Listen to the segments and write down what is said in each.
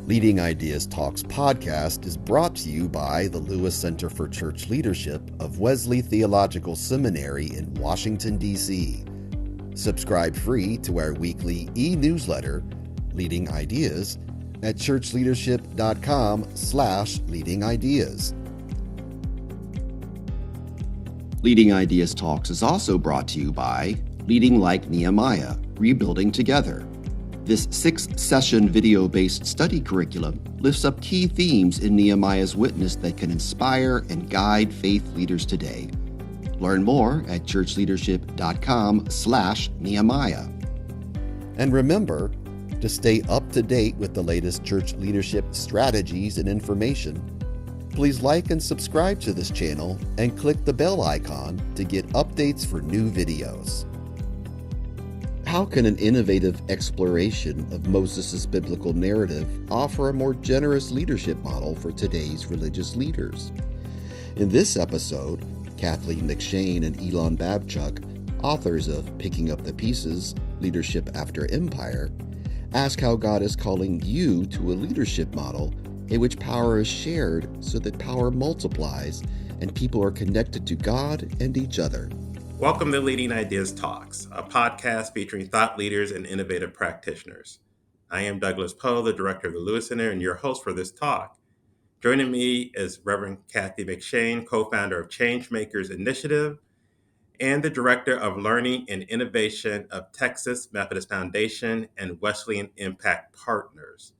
Leading Ideas Talks podcast is brought to you by the Lewis Center for Church Leadership of Wesley Theological Seminary in Washington, D.C. Subscribe free to our weekly e-newsletter, Leading Ideas, at churchleadership.com/leadingideas. Leading Ideas Talks is also brought to you by Leading Like Nehemiah, Rebuilding Together. This 6-session video-based study curriculum lifts up key themes in Nehemiah's witness that can inspire and guide faith leaders today. Learn more at churchleadership.com/Nehemiah. And remember, to stay up to date with the latest church leadership strategies and information, please like and subscribe to this channel and click the bell icon to get updates for new videos. How can an innovative exploration of Moses' biblical narrative offer a more generous leadership model for today's religious leaders? In this episode, Kathleen McShane and Elan Babchuck, authors of Picking Up the Pieces, Leadership After Empire, ask how God is calling you to a leadership model in which power is shared so that power multiplies and people are connected to God and each other. Welcome to Leading Ideas Talks, a podcast featuring thought leaders and innovative practitioners. I am Douglas Poe, the director of the Lewis Center, and your host for this talk. Joining me is Reverend Kathleen McShane, co-founder of Changemakers Initiative and the director of Learning and Innovation of Texas Methodist Foundation and Wesleyan Impact Partners,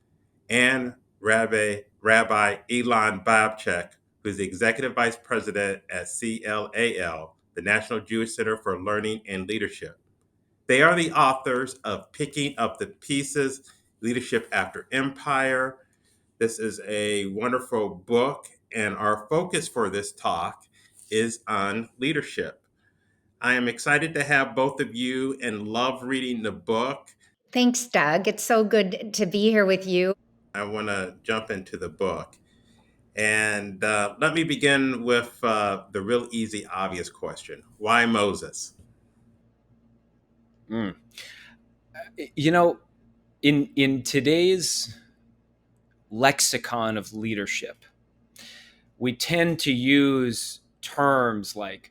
and Rabbi Elan Babchuck, who is the executive vice president at CLAL, the National Jewish Center for Learning and Leadership. They are the authors of Picking Up the Pieces, Leadership After Empire. This is a wonderful book, and our focus for this talk is on leadership. I am excited to have both of you and love reading the book. Thanks, Doug. It's so good to be here with you. I want to jump into the book. And let me begin with the real easy, obvious question. Why Moses? You know, in today's lexicon of leadership, we tend to use terms like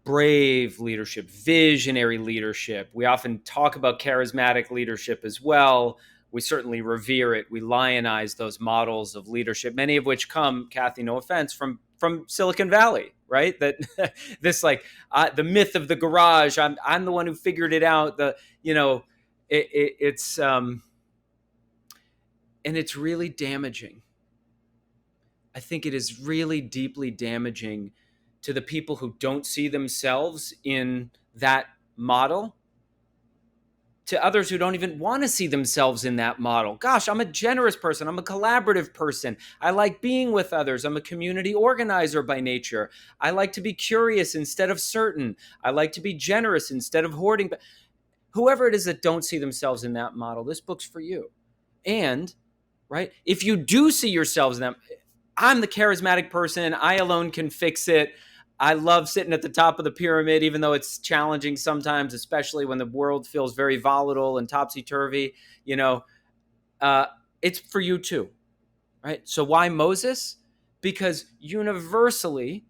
brave leadership, visionary leadership. We often talk about charismatic leadership as well. We certainly revere it. We lionize those models of leadership, many of which come, Kathy, no offense, from Silicon Valley, right? That this the myth of the garage. I'm the one who figured it out. It's and it's really damaging. I think it is really deeply damaging to the people who don't see themselves in that model, to others who don't even want to see themselves in that model. Gosh, I'm a generous person. I'm a collaborative person. I like being with others. I'm a community organizer by nature. I like to be curious instead of certain. I like to be generous instead of hoarding. But whoever it is that don't see themselves in that model, this book's for you. And, right, if you do see yourselves in that, I'm the charismatic person. I alone can fix it. I love sitting at the top of the pyramid, even though it's challenging sometimes, especially when the world feels very volatile and topsy-turvy. It's for you too, right? So why Moses? Because universally,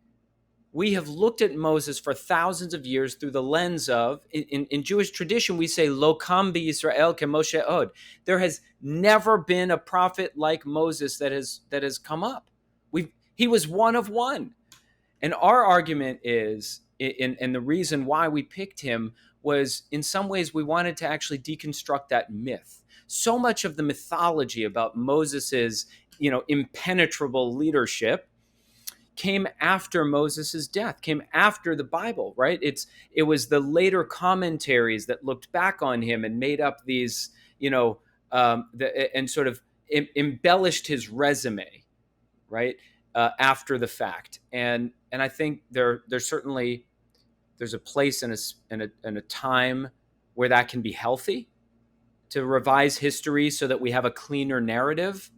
we have looked at Moses for thousands of years through the lens of, in Jewish tradition, we say, Lo kam b'Yisrael keMoshe od. There has never been a prophet like Moses that has come up. He was one of one. And our argument is, and the reason why we picked him was, in some ways, we wanted to actually deconstruct that myth. So much of the mythology about Moses's, impenetrable leadership came after Moses's death, came after the Bible, right? It was the later commentaries that looked back on him and made up these, and sort of embellished his resume, right? After the fact, and I think there's certainly a place and a time where that can be healthy, to revise history so that we have a cleaner narrative,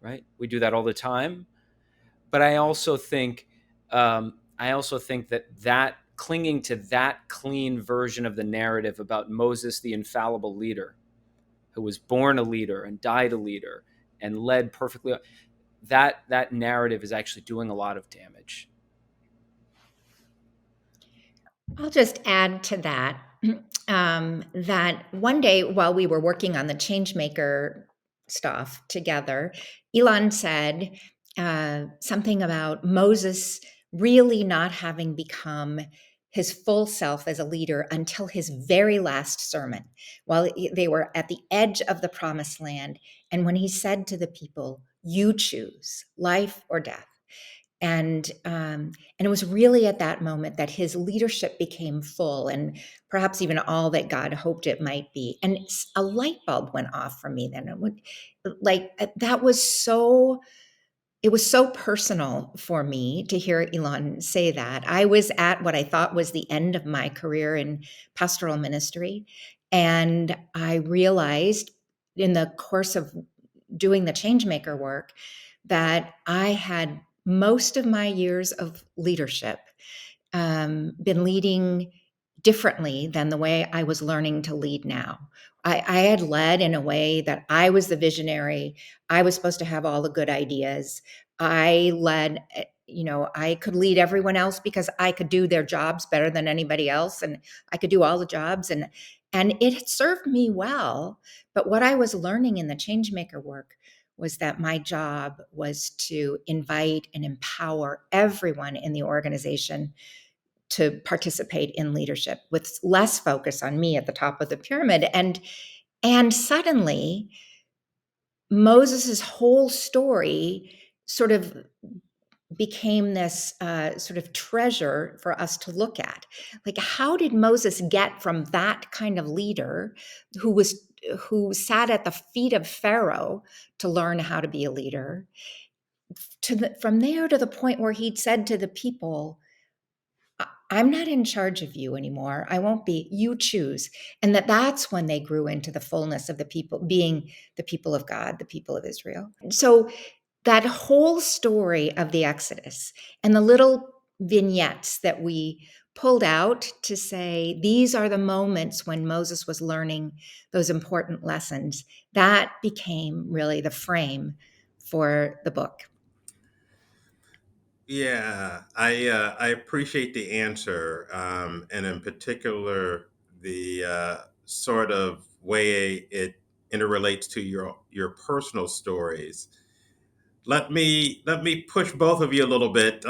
right? We do that all the time, but I also think that clinging to that clean version of the narrative about Moses, the infallible leader, who was born a leader and died a leader and led perfectly, that narrative is actually doing a lot of damage. I'll just add to that that one day while we were working on the Changemaker stuff together, Elan said something about Moses really not having become his full self as a leader until his very last sermon, while they were at the edge of the promised land. And when he said to the people, "You choose life or death." And it was really at that moment that his leadership became full and perhaps even all that God hoped it might be. And a light bulb went off for me then. That was so. It was so personal for me to hear Elan say that. I was at what I thought was the end of my career in pastoral ministry, and I realized in the course of doing the Changemaker work that I had most of my years of leadership been leading differently than the way I was learning to lead now. I had led in a way that I was the visionary. I was supposed to have all the good ideas. I led, I could lead everyone else because I could do their jobs better than anybody else, and I could do all the jobs, and it served me well. But what I was learning in the Changemaker work was that my job was to invite and empower everyone in the organization to participate in leadership with less focus on me at the top of the pyramid. And suddenly Moses's whole story sort of became this sort of treasure for us to look at. Like, how did Moses get from that kind of leader who sat at the feet of Pharaoh to learn how to be a leader, from there to the point where he'd said to the people, "I'm not in charge of you anymore. I won't be. You choose." And that's when they grew into the fullness of the people, being the people of God, the people of Israel. So that whole story of the Exodus and the little vignettes that we pulled out to say, these are the moments when Moses was learning those important lessons, that became really the frame for the book. Yeah, I appreciate the answer, and in particular the sort of way it interrelates to your personal stories. Let me push both of you a little bit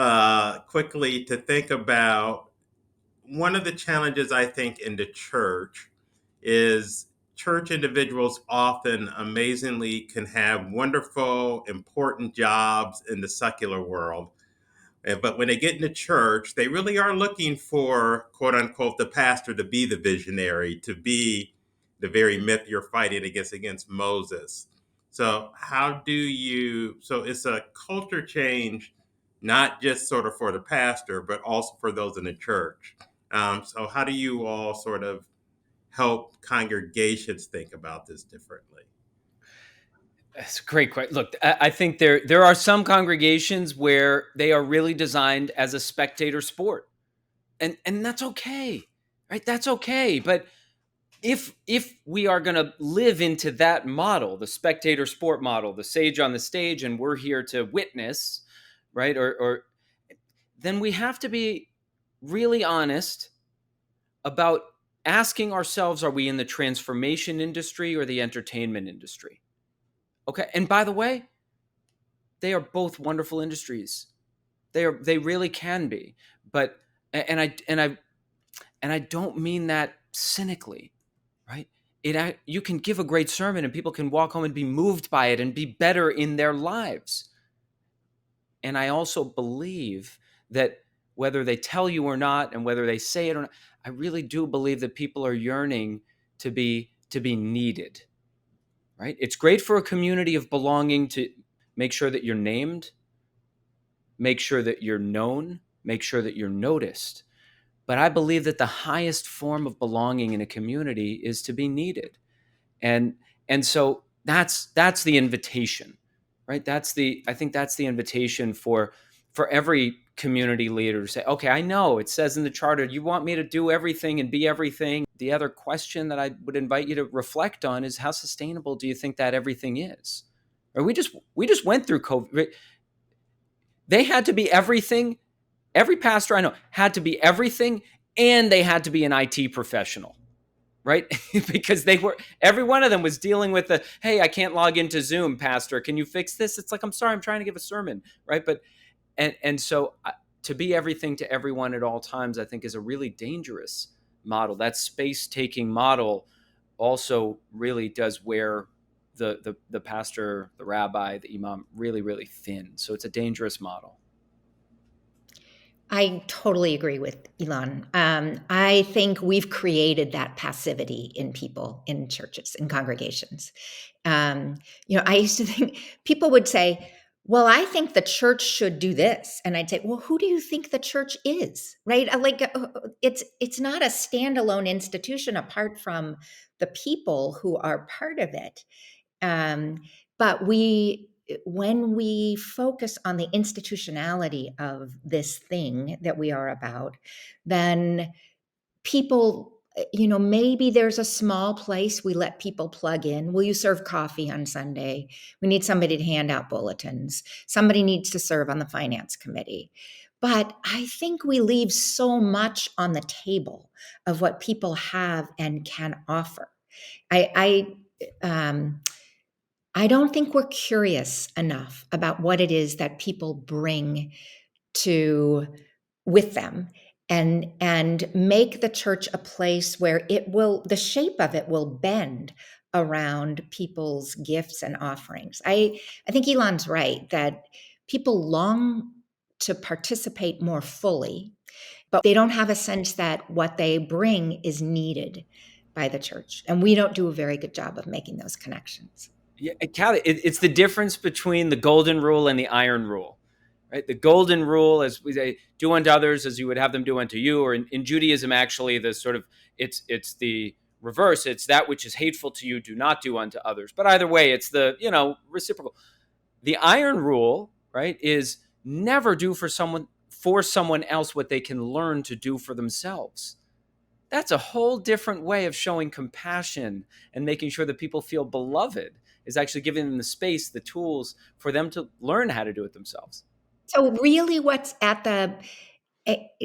quickly to think about one of the challenges I think in the church is church individuals often amazingly can have wonderful, important jobs in the secular world. But when they get into church, they really are looking for, quote unquote, the pastor to be the visionary, to be the very myth you're fighting against Moses. So, so it's a culture change, not just sort of for the pastor, but also for those in the church. So, how do you all sort of help congregations think about this differently? That's a great question. Look, I think there are some congregations where they are really designed as a spectator sport, and that's okay, right? That's okay. But if we are going to live into that model, the spectator sport model, the sage on the stage, and we're here to witness, right? Or then we have to be really honest about asking ourselves: are we in the transformation industry or the entertainment industry? Okay. And by the way, they are both wonderful industries. They really can be. But and I don't mean that cynically, right? You can give a great sermon and people can walk home and be moved by it and be better in their lives. And I also believe that whether they tell you or not, and whether they say it or not, I really do believe that people are yearning to be needed. Right? It's great for a community of belonging to make sure that you're named, make sure that you're known, make sure that you're noticed. But I believe that the highest form of belonging in a community is to be needed. And so that's the invitation, right? I think that's the invitation for every community leader to say, okay, I know it says in the charter, you want me to do everything and be everything. the other question that I would invite you to reflect on is, how sustainable do you think that everything is? Or we just went through COVID. They had to be everything. Every pastor I know had to be everything, and they had to be an IT professional, right? Because every one of them was dealing with the, hey, I can't log into Zoom, pastor. Can you fix this? It's like, I'm sorry, I'm trying to give a sermon, right? But so to be everything to everyone at all times, I think, is a really dangerous model. That space-taking model also really does wear the pastor, the rabbi, the imam really, really thin. So it's a dangerous model. I totally agree with Elan. I think we've created that passivity in people, in churches, in congregations. I used to think people would say, well, I think the church should do this. And I'd say, well, who do you think the church is? Right? It's not a standalone institution apart from the people who are part of it. But when we focus on the institutionality of this thing that we are about, then people, maybe there's a small place we let people plug in. Will you serve coffee on Sunday? We need somebody to hand out bulletins. Somebody needs to serve on the finance committee. But I think we leave so much on the table of what people have and can offer. I don't think we're curious enough about what it is that people bring with them, and make the church a place where the shape of it will bend around people's gifts and offerings. I think Elan's right that people long to participate more fully, but they don't have a sense that what they bring is needed by the church. And we don't do a very good job of making those connections. Yeah, Callie, it's the difference between the golden rule and the iron rule, right? The golden rule, as we say, do unto others as you would have them do unto you. Or in Judaism, actually, the sort of it's the reverse. It's that which is hateful to you, do not do unto others. But either way, it's the reciprocal. The iron rule, right, is never do for someone else what they can learn to do for themselves. That's a whole different way of showing compassion and making sure that people feel beloved, is actually giving them the space, the tools for them to learn how to do it themselves. So really what's at the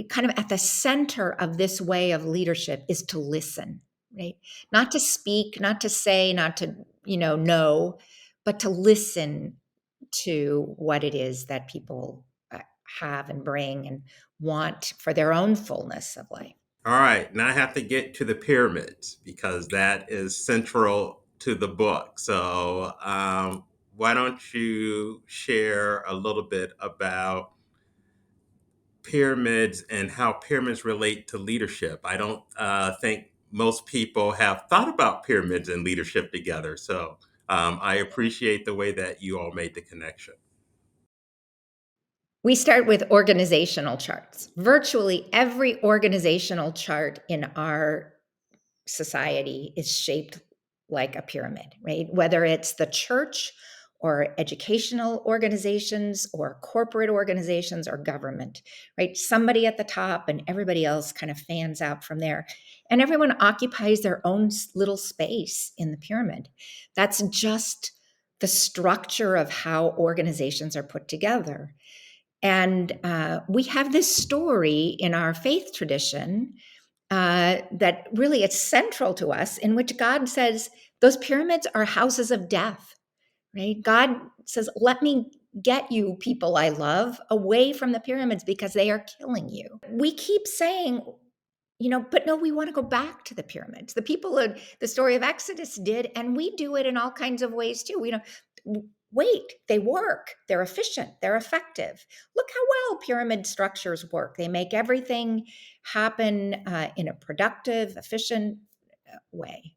kind of at the center of this way of leadership is to listen, right? Not to speak, not to say, not to, know, but to listen to what it is that people have and bring and want for their own fullness of life. All right, now I have to get to the pyramids because that is central to the book. So why don't you share a little bit about pyramids and how pyramids relate to leadership? I don't think most people have thought about pyramids and leadership together. So I appreciate the way that you all made the connection. We start with organizational charts. Virtually every organizational chart in our society is shaped like a pyramid, right? Whether it's the church or educational organizations or corporate organizations or government, right? Somebody at the top and everybody else kind of fans out from there. And everyone occupies their own little space in the pyramid. That's just the structure of how organizations are put together. And we have this story in our faith tradition that really it's central to us, in which God says those pyramids are houses of death, right? God says, let me get you, people I love, away from the pyramids because they are killing you. We keep saying, but no, we want to go back to the pyramids. The people of the story of Exodus did, and we do it in all kinds of ways too. Wait, they work, they're efficient, they're effective. Look how well pyramid structures work. They make everything happen in a productive, efficient way.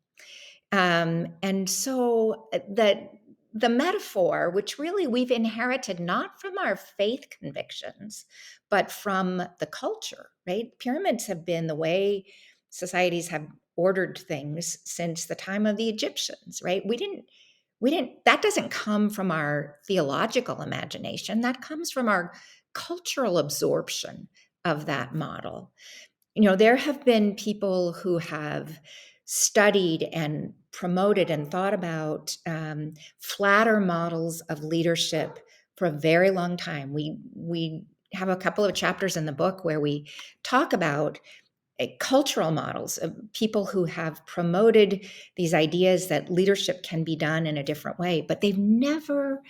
And so the metaphor, which really we've inherited not from our faith convictions, but from the culture, right? Pyramids have been the way societies have ordered things since the time of the Egyptians, right? That doesn't come from our theological imagination. That comes from our cultural absorption of that model. there have been people who have studied and promoted and thought about flatter models of leadership for a very long time. We have a couple of chapters in the book where we talk about cultural models of people who have promoted these ideas that leadership can be done in a different way, but they've never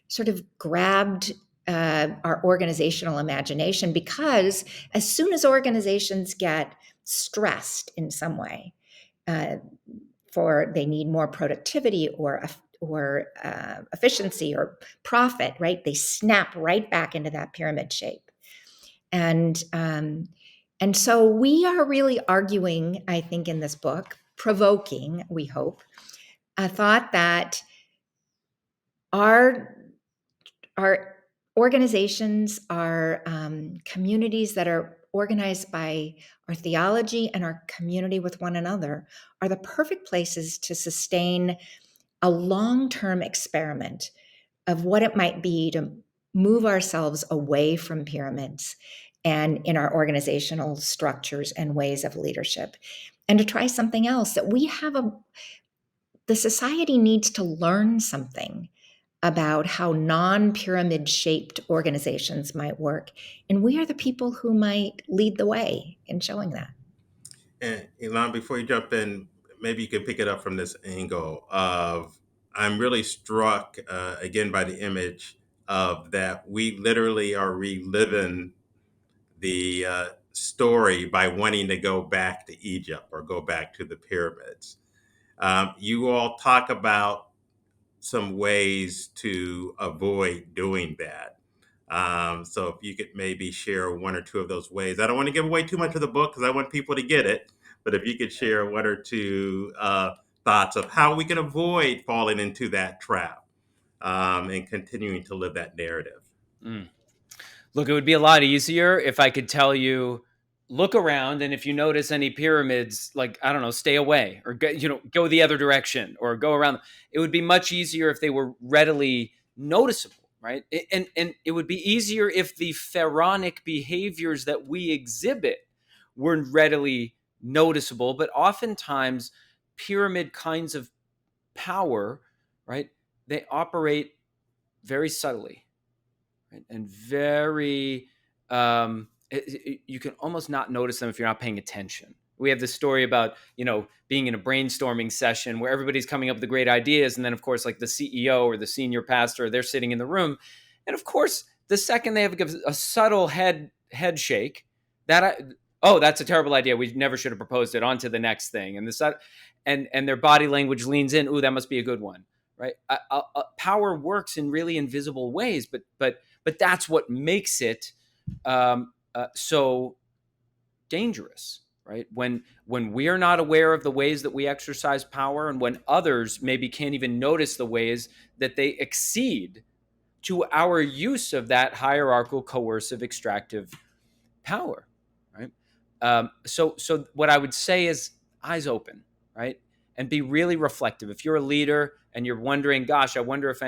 sort of grabbed our organizational imagination, because as soon as organizations get stressed in some way, for they need more productivity or efficiency or profit, right? They snap right back into that pyramid shape. And so we are really arguing, I think, in this book, provoking, we hope, a thought that our organizations, our communities that are organized by our theology and our community with one another are the perfect places to sustain a long-term experiment of what it might be to move ourselves away from pyramids and in our organizational structures and ways of leadership, and to try something else. That the society needs to learn something about how non-pyramid shaped organizations might work. And we are the people who might lead the way in showing that. And Elan, before you jump in, maybe you can pick it up from this angle of, I'm really struck again by the image of that we literally are reliving the story by wanting to go back to Egypt or go back to the pyramids. You all talk about some ways to avoid doing that. So if you could maybe share one or two of those ways. I don't want to give away too much of the book because I want people to get it, but if you could share one or two thoughts of how we can avoid falling into that trap and continuing to live that narrative. Look, it would be a lot easier if I could tell you, look around, and if you notice any pyramids, like, I don't know, stay away, or go the other direction, or go around. It would be much easier if they were readily noticeable, right? And it would be easier if the pharaonic behaviors that we exhibit were readily noticeable. But oftentimes, pyramid kinds of power, right, they operate very subtly. Right? And very, you can almost not notice them if you're not paying attention. We have this story about, being in a brainstorming session where everybody's coming up with the great ideas. And then, of course, like the CEO or the senior pastor, they're sitting in the room. And of course, the second they have a subtle head shake, that's a terrible idea. We never should have proposed it. On to the next thing. And their body language leans in. Ooh, that must be a good one. Right? Power works in really invisible ways, but that's what makes it so dangerous, right? When we are not aware of the ways that we exercise power, and when others maybe can't even notice the ways that they exceed to our use of that hierarchical, coercive, extractive power, right? So what I would say is eyes open, right? And be really reflective. If you're a leader and you're wondering, gosh, I wonder if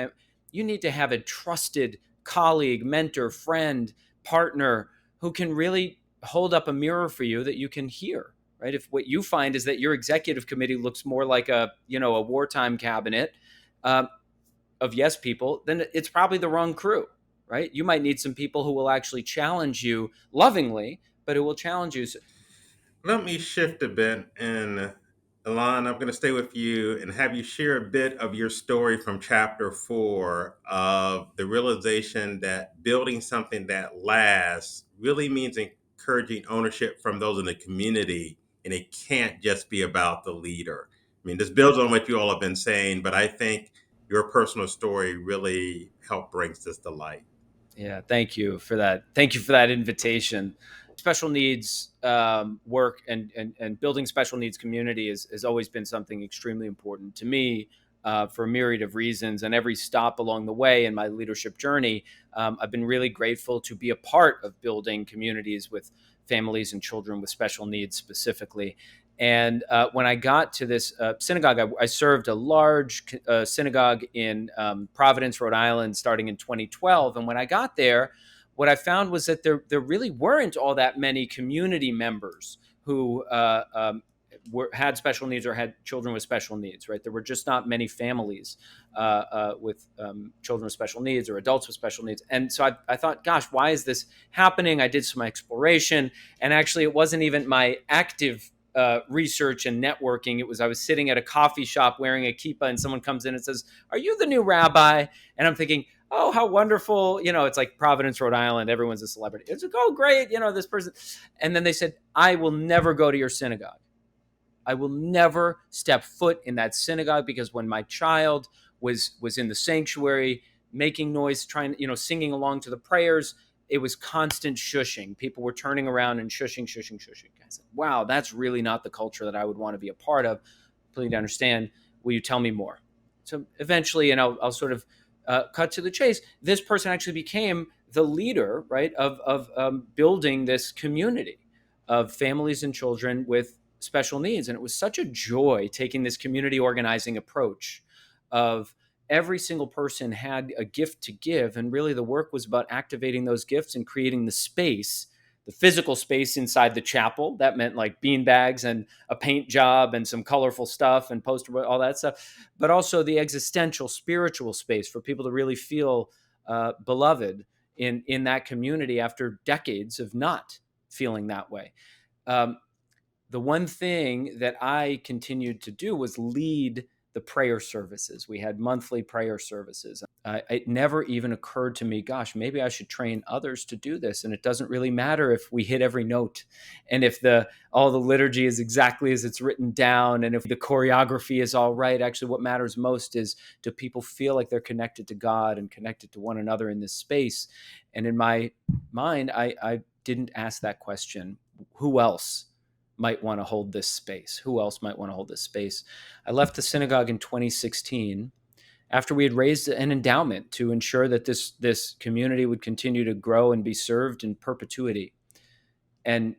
you need to have a trusted colleague, mentor, friend, partner who can really hold up a mirror for you that you can hear, right? If what you find is that your executive committee looks more like a wartime cabinet of yes people, then it's probably the wrong crew, right? You might need some people who will actually challenge you lovingly, but who will challenge you. Let me shift a bit, and Elan, I'm going to stay with you and have you share a bit of your story from chapter 4 of the realization that building something that lasts really means encouraging ownership from those in the community, and it can't just be about the leader. I mean, this builds on what you all have been saying, but I think your personal story really helped bring this to light. Yeah, thank you for that. Thank you for that invitation. Special needs work and building special needs community has always been something extremely important to me for a myriad of reasons. And every stop along the way in my leadership journey, I've been really grateful to be a part of building communities with families and children with special needs specifically. And when I got to this synagogue, I served a large synagogue in Providence, Rhode Island, starting in 2012. And when I got there, what I found was that there really weren't all that many community members who had special needs or had children with special needs, right? There were just not many families with children with special needs or adults with special needs. And so I thought, gosh, why is this happening? I did some exploration, and actually it wasn't even my active research and networking. It was, I was sitting at a coffee shop wearing a kippah, and someone comes in and says, "Are you the new rabbi?" And I'm thinking, oh, how wonderful. It's like Providence, Rhode Island. Everyone's a celebrity. It's like, oh, great. This person. And then they said, "I will never go to your synagogue. I will never step foot in that synagogue, because when my child was in the sanctuary making noise, trying, singing along to the prayers, it was constant shushing. People were turning around and shushing. I said, wow, that's really not the culture that I would want to be a part of. Please understand. Will you tell me more? So eventually, and I'll sort of cut to the chase, this person actually became the leader, right, of building this community of families and children with special needs. And it was such a joy taking this community organizing approach of every single person had a gift to give. And really the work was about activating those gifts and creating the space, the physical space inside the chapel. That meant like bean bags and a paint job and some colorful stuff and poster, all that stuff, but also the existential, spiritual space for people to really feel beloved in that community after decades of not feeling that way. The one thing that I continued to do was lead the prayer services. We had monthly prayer services. It never even occurred to me, gosh, maybe I should train others to do this. And it doesn't really matter if we hit every note, and if all the liturgy is exactly as it's written down, and if the choreography is all right. Actually, what matters most is, do people feel like they're connected to God and connected to one another in this space? And in my mind, I didn't ask that question. Who else might want to hold this space? Who else might want to hold this space? I left the synagogue in 2016 after we had raised an endowment to ensure that this community would continue to grow and be served in perpetuity. And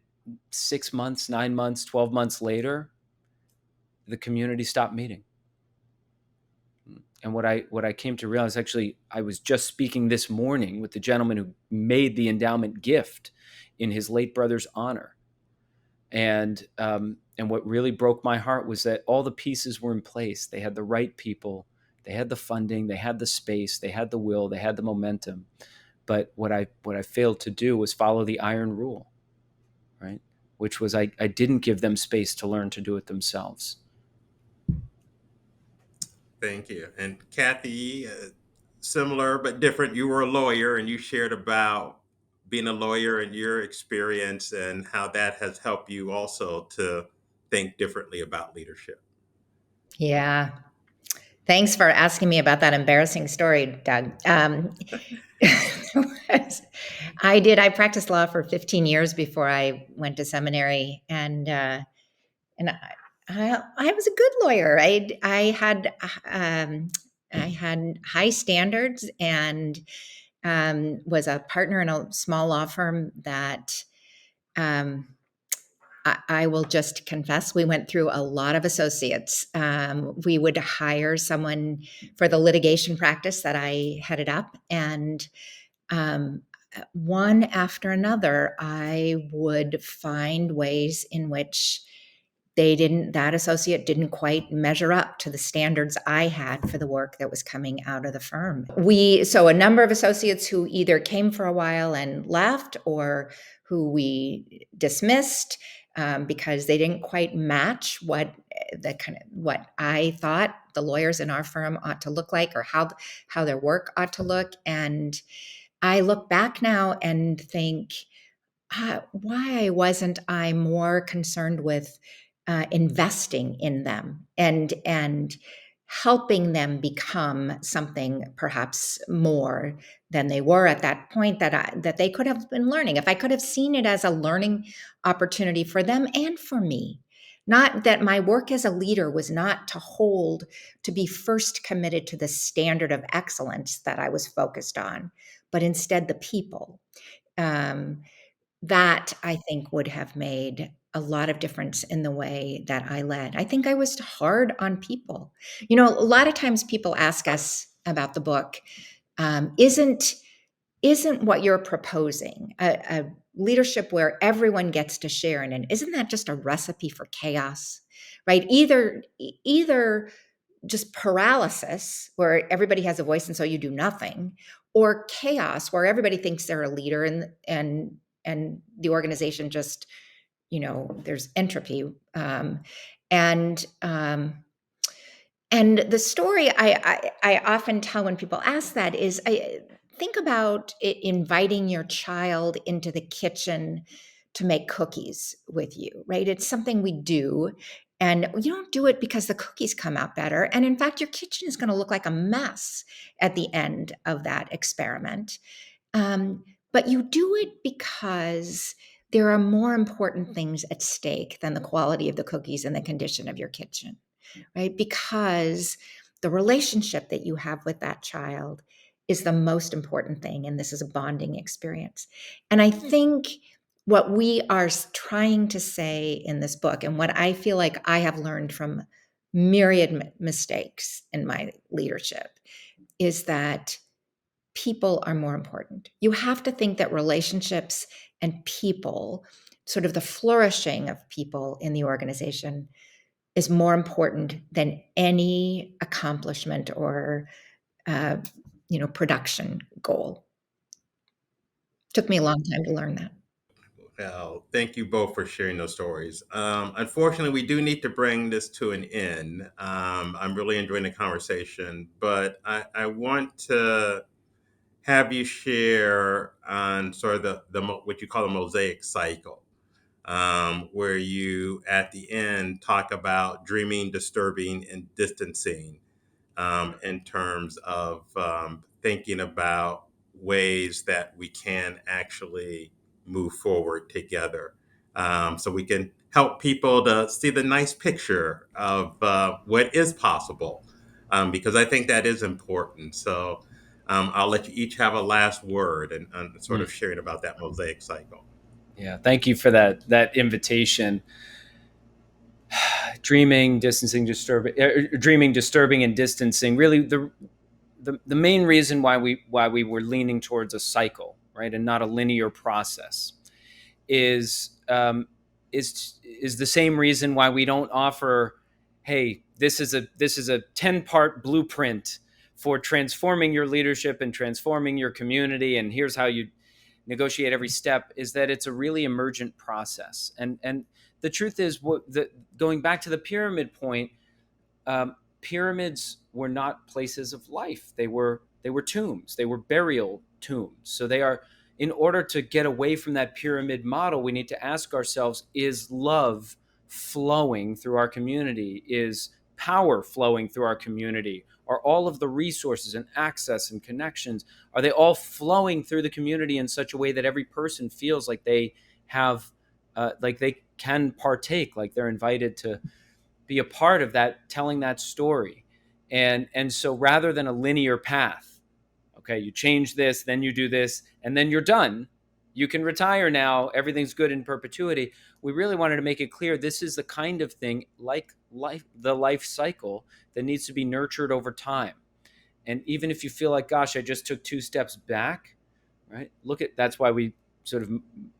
6 months, 9 months, 12 months later, the community stopped meeting. And what I came to realize, actually, I was just speaking this morning with the gentleman who made the endowment gift in his late brother's honor. And what really broke my heart was that all the pieces were in place. They had the right people, they had the funding, they had the space, they had the will, they had the momentum. But what I failed to do was follow the iron rule, right? Which was I didn't give them space to learn to do it themselves. Thank you. And Kathy, similar but different. You were a lawyer, and you shared about being a lawyer and your experience and how that has helped you also to think differently about leadership. Yeah. Thanks for asking me about that embarrassing story, Doug. I practiced law for 15 years before I went to seminary, and I was a good lawyer. I had high standards, and was a partner in a small law firm that I will just confess, we went through a lot of associates. We would hire someone for the litigation practice that I headed up, and one after another, I would find ways in which that associate didn't quite measure up to the standards I had for the work that was coming out of the firm. So a number of associates who either came for a while and left, or who we dismissed because they didn't quite match what I thought the lawyers in our firm ought to look like, or how their work ought to look. And I look back now and think, why wasn't I more concerned with investing in them and helping them become something perhaps more than they were at that point, that they could have been learning. If I could have seen it as a learning opportunity for them and for me. Not that my work as a leader was not to be first committed to the standard of excellence that I was focused on, but instead the people. That I think would have made a lot of difference in the way that I led. I think I was hard on people. A lot of times people ask us about the book, isn't what you're proposing leadership where everyone gets to share in it, isn't that just a recipe for chaos, right? Either just paralysis where everybody has a voice and so you do nothing, or chaos where everybody thinks they're a leader and the organization just, there's entropy. And the story I often tell when people ask that is, think about inviting your child into the kitchen to make cookies with you, right? It's something we do. And you don't do it because the cookies come out better. And in fact, your kitchen is going to look like a mess at the end of that experiment. But you do it because there are more important things at stake than the quality of the cookies and the condition of your kitchen, right? Because the relationship that you have with that child is the most important thing. And this is a bonding experience. And I think what we are trying to say in this book, and what I feel like I have learned from myriad mistakes in my leadership, is that people are more important. You have to think that relationships and people, sort of the flourishing of people in the organization, is more important than any accomplishment or production goal. Took me a long time to learn that. Well, thank you both for sharing those stories. Unfortunately, we do need to bring this to an end. I'm really enjoying the conversation, but I want to have you share on sort of what you call the mosaic cycle, where you at the end talk about dreaming, disturbing, and distancing, in terms of thinking about ways that we can actually move forward together, so we can help people to see the nice picture of what is possible, because I think that is important. So I'll let you each have a last word and sort of sharing about that mosaic cycle. Yeah, thank you for that invitation. Dreaming, disturbing, and distancing. Really, the main reason why we were leaning towards a cycle, right, and not a linear process, is the same reason why we don't offer, hey, this is a 10-part blueprint for transforming your leadership and transforming your community, and here's how you negotiate every step. Is that it's a really emergent process. And the truth is, going back to the pyramid point, pyramids were not places of life. They were tombs. They were burial tombs. So they are, in order to get away from that pyramid model, we need to ask ourselves, is love flowing through our community? Is power flowing through our community? Are all of the resources and access and connections, are they all flowing through the community in such a way that every person feels like they have, like they can partake, like they're invited to be a part of that, telling that story? And so rather than a linear path, okay, you change this, then you do this, and then you're done, you can retire now, everything's good in perpetuity. We really wanted to make it clear this is the kind of thing, like the life cycle, that needs to be nurtured over time. And even if you feel like, gosh, I just took 2 steps back, right? That's why we sort of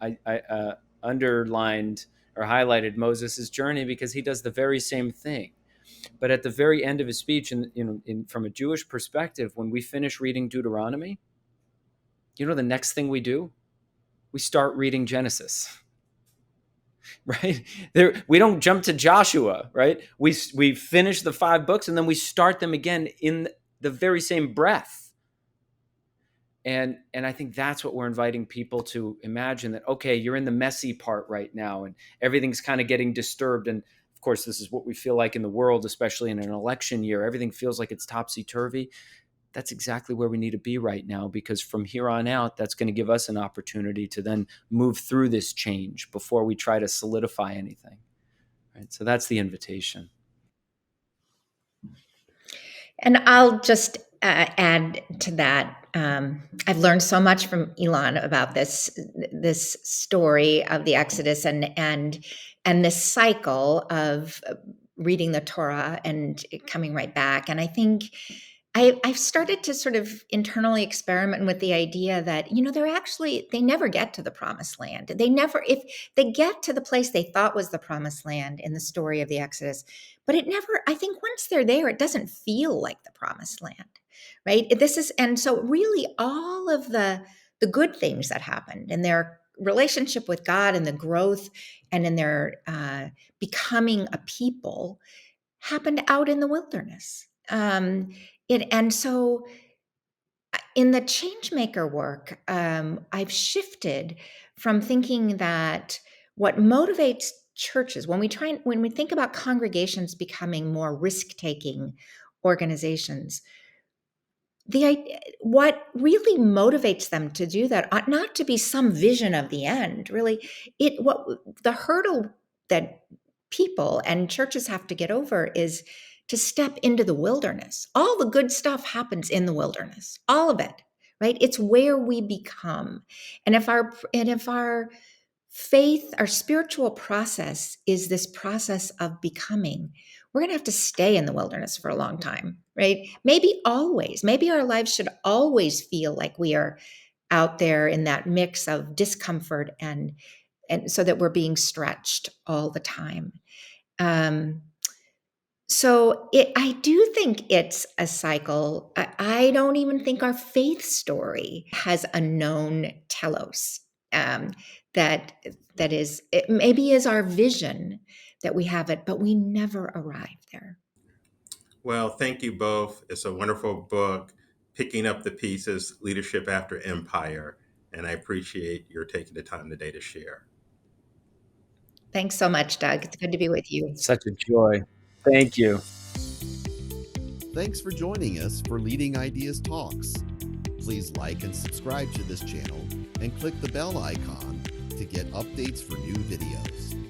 I underlined or highlighted Moses' journey, because he does the very same thing. But at the very end of his speech, from a Jewish perspective, when we finish reading Deuteronomy, the next thing we do? We start reading Genesis, right? We don't jump to Joshua, right? We finish the 5 books and then we start them again in the very same breath. And I think that's what we're inviting people to imagine, that, okay, you're in the messy part right now and everything's kind of getting disturbed. And of course, this is what we feel like in the world, especially in an election year. Everything feels like it's topsy-turvy. That's exactly where we need to be right now, because from here on out, that's going to give us an opportunity to then move through this change before we try to solidify anything. Right? So that's the invitation. And I'll just add to that. I've learned so much from Elan about this story of the Exodus and this cycle of reading the Torah and coming right back. And I think I've started to sort of internally experiment with the idea that, they never get to the promised land. If they get to the place they thought was the promised land in the story of the Exodus, but I think once they're there, it doesn't feel like the promised land, right? And so really all of the good things that happened in their relationship with God and the growth and in their becoming a people happened out in the wilderness. And so in the changemaker work, I've shifted from thinking that what motivates churches, when we think about congregations becoming more risk-taking organizations, what really motivates them to do that ought not to be some vision of the end. Really, the hurdle that people and churches have to get over is to step into the wilderness. All the good stuff happens in the wilderness, all of it, right? It's where we become. And if our faith, our spiritual process is this process of becoming, we're going to have to stay in the wilderness for a long time, right? Maybe always. Maybe our lives should always feel like we are out there in that mix of discomfort and so that we're being stretched all the time. I do think it's a cycle. I don't even think our faith story has a known telos. That is, it maybe is our vision that we have it, but we never arrive there. Well, thank you both. It's a wonderful book, Picking Up the Pieces, Leadership After Empire. And I appreciate your taking the time today to share. Thanks so much, Doug. It's good to be with you. Such a joy. Thank you. Thanks for joining us for Leading Ideas Talks. Please like and subscribe to this channel and click the bell icon to get updates for new videos.